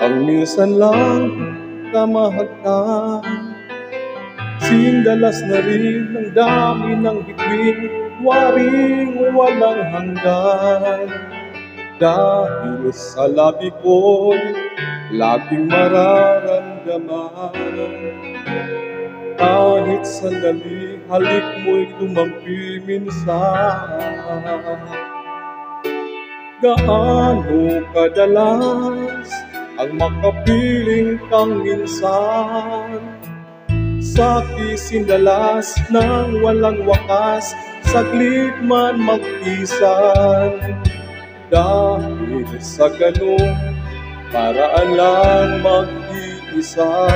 ang minsan lang kamahagkan. Sindalas na rin ang dami ng bituin, waring walang hanggan. Dahil sa labi ko'y laging mararamdaman. Kahit sandali, halik mo'y tumampi minsan. Gaano kadalas ang makapiling kang minsan sa kisindalas ng walang wakas, saglit man magpisan. Dahil sa ganung paraan lang mag-iisa,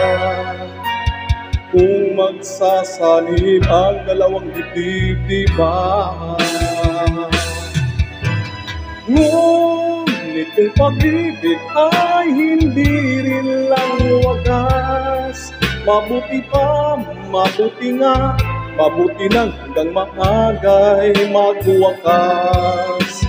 kung magsasanib ang dalawang dibdib, di ba? Ngunit kung pag-ibig ay hindi rin lang wagas, mabuti pa, mabuti nga, mabuti nang hanggang maagay magwakas.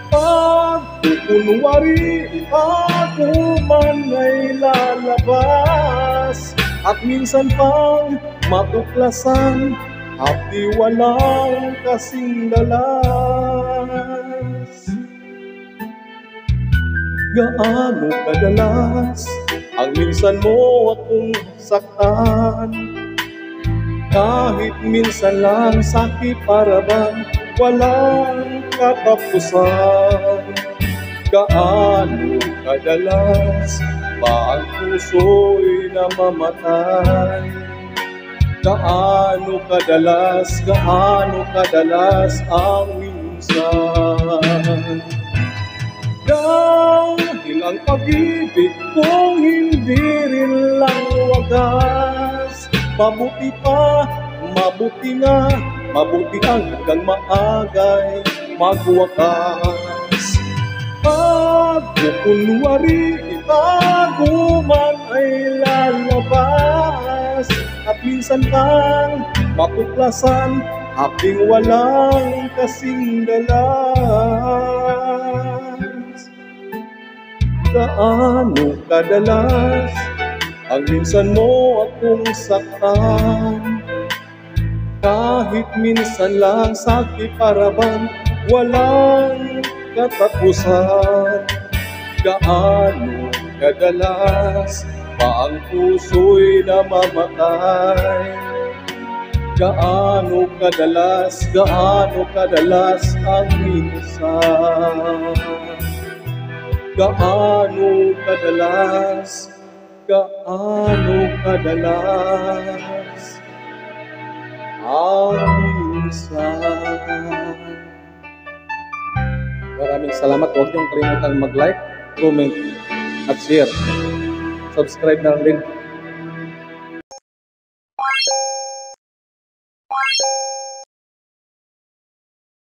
Pagkukunwari, ako man ay lalabas, at minsan pang matuklasan, hapdi walang kasing dalas. Gaano kadalas ang minsan mo akong saktan, kahit minsan lang sakit para bang walang katapusan. Gaano kadalas ba ang puso'y namamatay? Gaano kadalas ang minsan? Dahil ang pag-ibig kung hindi rin lang wagas, mabuti pa, mabuti nga, mabuti ang hanggang maagay magwakas. Pagkukunwari, itago man ay lalabas, at minsan kang matuklasan, hapding walang kasing dalas. Gaano kadalas ang minsan mo akong saktan, kahit minsan lang sakit para bang walang katapusan. Gaano kadalas ba ang puso'y namamatay? Gaano kadalas ang minsan? Gaano kadalas ang minsan? Maraming salamat. Huwag niyong kalimutan mag-like, comment, at share. Subscribe na rin.